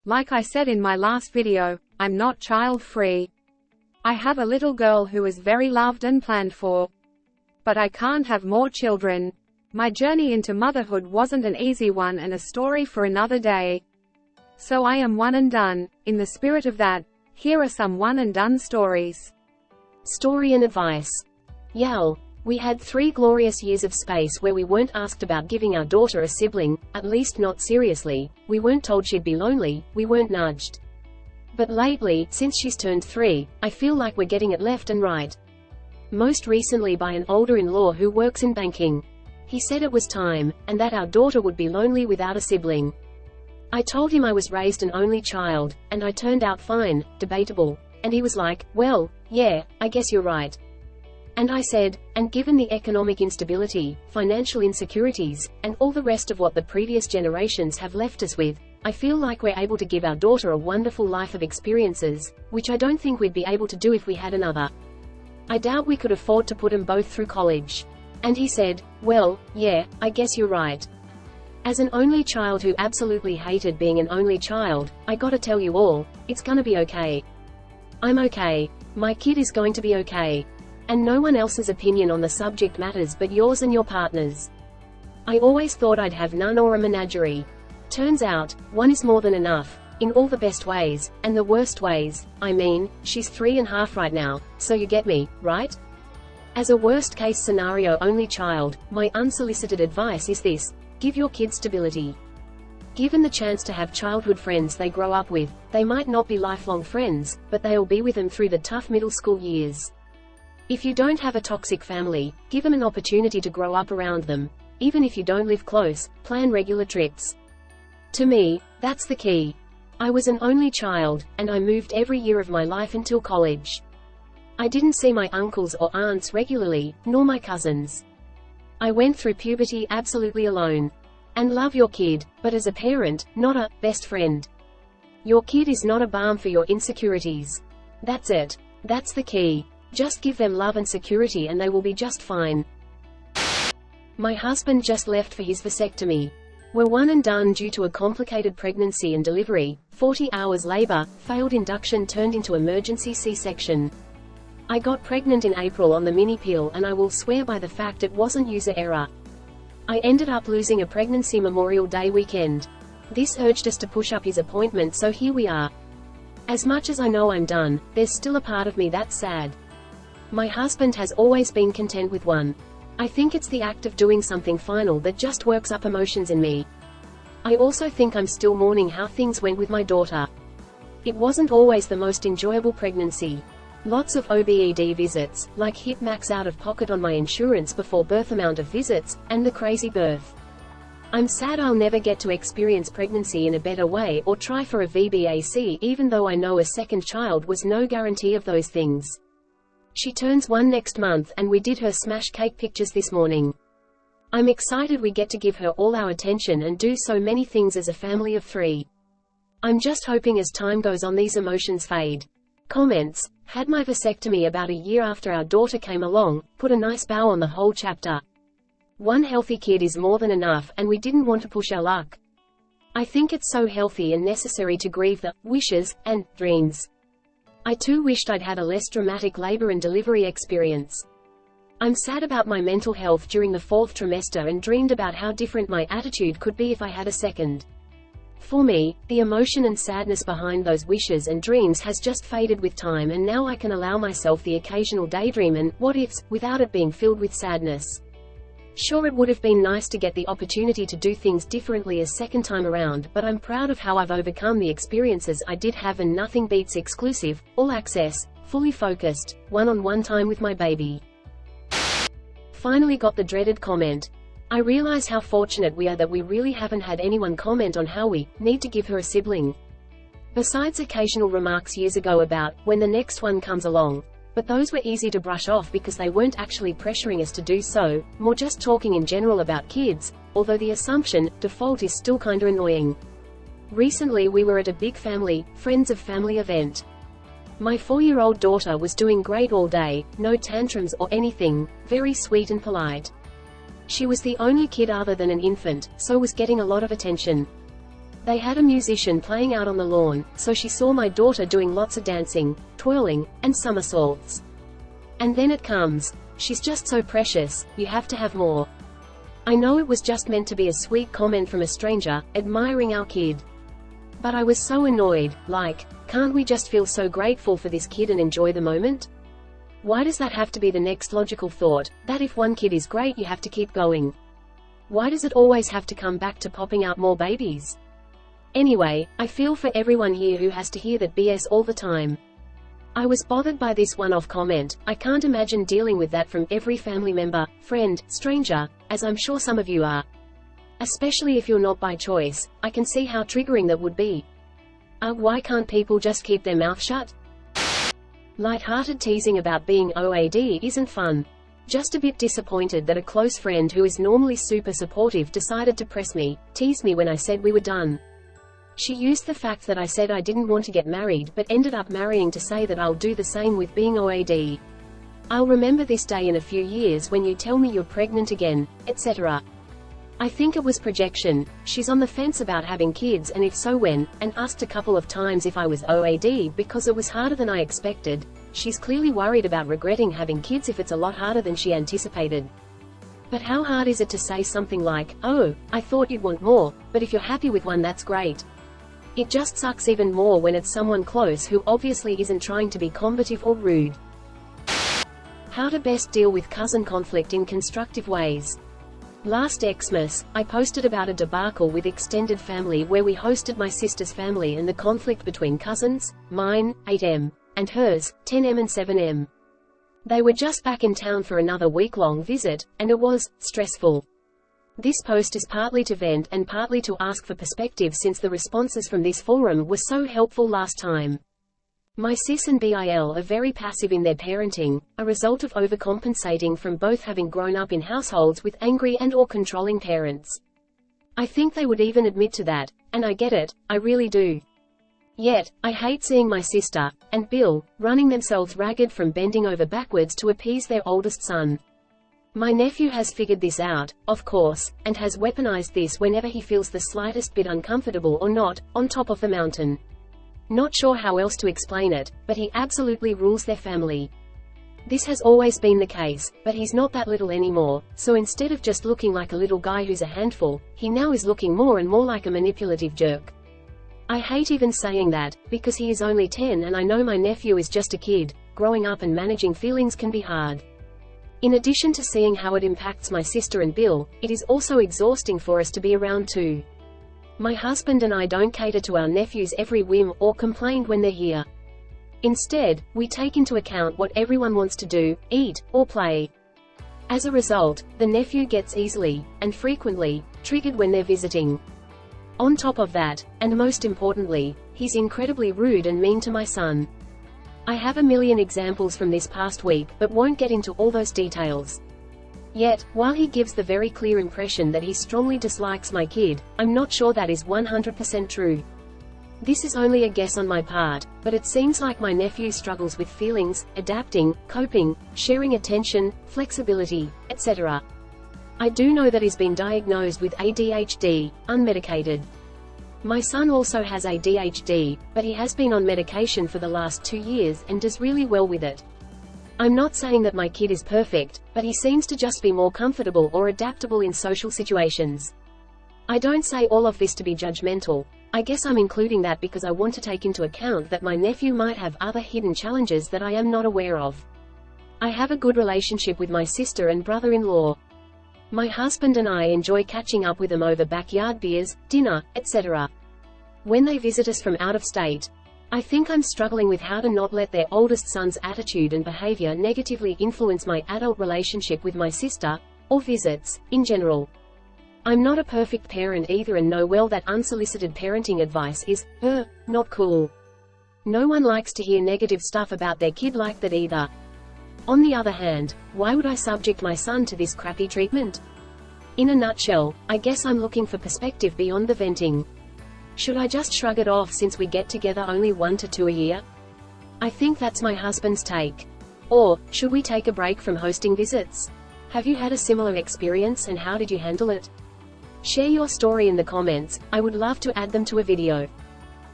Like I said in my last video, I'm not child-free. I have a little girl who is very loved and planned for. But I can't have more children. My journey into motherhood wasn't an easy one and a story for another day. So I am one and done. In the spirit of that, here are some one and done stories. Story and advice. Yal. We had 3 glorious years of space where we weren't asked about giving our daughter a sibling, at least not seriously. We weren't told she'd be lonely, we weren't nudged. But lately, since she's turned 3, I feel like we're getting it left and right. Most recently by an older-in-law who works in banking. He said it was time, and that our daughter would be lonely without a sibling. I told him I was raised an only child, and I turned out fine, debatable. And he was like, well, yeah, I guess you're right. And I said, and given the economic instability, financial insecurities, and all the rest of what the previous generations have left us with, I feel like we're able to give our daughter a wonderful life of experiences, which I don't think we'd be able to do if we had another. I doubt we could afford to put them both through college. And he said, well, yeah, I guess you're right. As an only child who absolutely hated being an only child, I gotta tell you all, it's gonna be okay. I'm okay. My kid is going to be okay. And no one else's opinion on the subject matters but yours and your partner's. I always thought I'd have none or a menagerie. Turns out, one is more than enough, in all the best ways, and the worst ways. I mean, she's 3.5 right now, so you get me, right? As a worst-case scenario only child, my unsolicited advice is this: give your kids stability. Given the chance to have childhood friends they grow up with, they might not be lifelong friends, but they'll be with them through the tough middle school years. If you don't have a toxic family, give them an opportunity to grow up around them. Even if you don't live close, plan regular trips. To me, that's the key. I was an only child, and I moved every year of my life until college. I didn't see my uncles or aunts regularly, nor my cousins. I went through puberty absolutely alone. And love your kid, but as a parent, not a best friend. Your kid is not a balm for your insecurities. That's it. That's the key. Just give them love and security and they will be just fine. My husband just left for his vasectomy. We're one and done due to a complicated pregnancy and delivery, 40 hours labor, failed induction turned into emergency C-section. I got pregnant in April on the mini pill and I will swear by the fact it wasn't user error. I ended up losing a pregnancy Memorial Day weekend. This urged us to push up his appointment, so here we are. As much as I know I'm done, there's still a part of me that's sad. My husband has always been content with one. I think it's the act of doing something final that just works up emotions in me. I also think I'm still mourning how things went with my daughter. It wasn't always the most enjoyable pregnancy. Lots of OB/ED visits, like hit max out of pocket on my insurance before birth amount of visits, and the crazy birth. I'm sad I'll never get to experience pregnancy in a better way or try for a VBAC, even though I know a second child was no guarantee of those things. She turns 1 next month and we did her smash cake pictures this morning. I'm excited we get to give her all our attention and do so many things as a family of 3. I'm just hoping as time goes on these emotions fade. Comments. Had my vasectomy about a year after our daughter came along, put a nice bow on the whole chapter. One healthy kid is more than enough and we didn't want to push our luck. I think it's so healthy and necessary to grieve the wishes and dreams. I too wished I'd had a less dramatic labor and delivery experience. I'm sad about my mental health during the 4th trimester and dreamed about how different my attitude could be if I had a second. For me, the emotion and sadness behind those wishes and dreams has just faded with time, and now I can allow myself the occasional daydream and what-ifs, without it being filled with sadness. Sure, it would have been nice to get the opportunity to do things differently a second time around, but I'm proud of how I've overcome the experiences I did have, and nothing beats exclusive, all-access, fully focused, one-on-one time with my baby. Finally got the dreaded comment. I realize how fortunate we are that we really haven't had anyone comment on how we need to give her a sibling. Besides occasional remarks years ago about when the next one comes along. But those were easy to brush off because they weren't actually pressuring us to do so, more just talking in general about kids, although the assumption, default is still kinda annoying. Recently we were at a big family, friends of family event. My 4-year-old daughter was doing great all day, no tantrums or anything, very sweet and polite. She was the only kid other than an infant, so was getting a lot of attention. They had a musician playing out on the lawn, so she saw my daughter doing lots of dancing, twirling, and somersaults. And then it comes. She's just so precious, you have to have more. I know it was just meant to be a sweet comment from a stranger, admiring our kid. But I was so annoyed, like, can't we just feel so grateful for this kid and enjoy the moment? Why does that have to be the next logical thought, that if one kid is great you have to keep going? Why does it always have to come back to popping out more babies? Anyway, I feel for everyone here who has to hear that BS all the time. I was bothered by this one-off comment. I can't imagine dealing with that from every family member, friend, stranger, as I'm sure some of you are. Especially if you're not by choice, I can see how triggering that would be. Why can't people just keep their mouth shut? Light-hearted teasing about being OAD isn't fun. Just a bit disappointed that a close friend who is normally super supportive decided to tease me when I said we were done. She used the fact that I said I didn't want to get married but ended up marrying to say that I'll do the same with being OAD. I'll remember this day in a few years when you tell me you're pregnant again, etc. I think it was projection. She's on the fence about having kids and if so when, and asked a couple of times if I was OAD because it was harder than I expected. She's clearly worried about regretting having kids if it's a lot harder than she anticipated. But how hard is it to say something like, oh, I thought you'd want more, but if you're happy with one that's great. It just sucks even more when it's someone close who obviously isn't trying to be combative or rude. How to best deal with cousin conflict in constructive ways. Last Xmas, I posted about a debacle with extended family where we hosted my sister's family and the conflict between cousins, mine, 8M, and hers, 10M and 7M. They were just back in town for another week-long visit, and it was stressful. This post is partly to vent and partly to ask for perspective since the responses from this forum were so helpful last time. My sis and BIL are very passive in their parenting, a result of overcompensating from both having grown up in households with angry and/or controlling parents. I think they would even admit to that, and I get it, I really do. Yet, I hate seeing my sister, and Bill, running themselves ragged from bending over backwards to appease their oldest son. My nephew has figured this out, of course, and has weaponized this whenever he feels the slightest bit uncomfortable or not, on top of the mountain. Not sure how else to explain it, but he absolutely rules their family. This has always been the case, but he's not that little anymore, so instead of just looking like a little guy who's a handful, he now is looking more and more like a manipulative jerk. I hate even saying that, because he is only 10 and I know my nephew is just a kid. Growing up and managing feelings can be hard. In addition to seeing how it impacts my sister and Bill, it is also exhausting for us to be around too. My husband and I don't cater to our nephew's every whim or complaint when they're here. Instead, we take into account what everyone wants to do, eat, or play. As a result, the nephew gets easily, and frequently, triggered when they're visiting. On top of that, and most importantly, he's incredibly rude and mean to my son. I have a million examples from this past week, but won't get into all those details. Yet, while he gives the very clear impression that he strongly dislikes my kid, I'm not sure that is 100% true. This is only a guess on my part, but it seems like my nephew struggles with feelings, adapting, coping, sharing attention, flexibility, etc. I do know that he's been diagnosed with ADHD, unmedicated. My son also has ADHD, but he has been on medication for the last 2 years and does really well with it. I'm not saying that my kid is perfect, but he seems to just be more comfortable or adaptable in social situations. I don't say all of this to be judgmental. I guess I'm including that because I want to take into account that my nephew might have other hidden challenges that I am not aware of. I have a good relationship with my sister and brother-in-law. My husband and I enjoy catching up with them over backyard beers, dinner, etc. when they visit us from out of state. I think I'm struggling with how to not let their oldest son's attitude and behavior negatively influence my adult relationship with my sister, or visits, in general. I'm not a perfect parent either and know well that unsolicited parenting advice is, not cool. No one likes to hear negative stuff about their kid like that either. On the other hand, why would I subject my son to this crappy treatment? In a nutshell, I guess I'm looking for perspective beyond the venting. Should I just shrug it off since we get together only 1 to 2 a year? I think that's my husband's take. Or, should we take a break from hosting visits? Have you had a similar experience and how did you handle it? Share your story in the comments, I would love to add them to a video.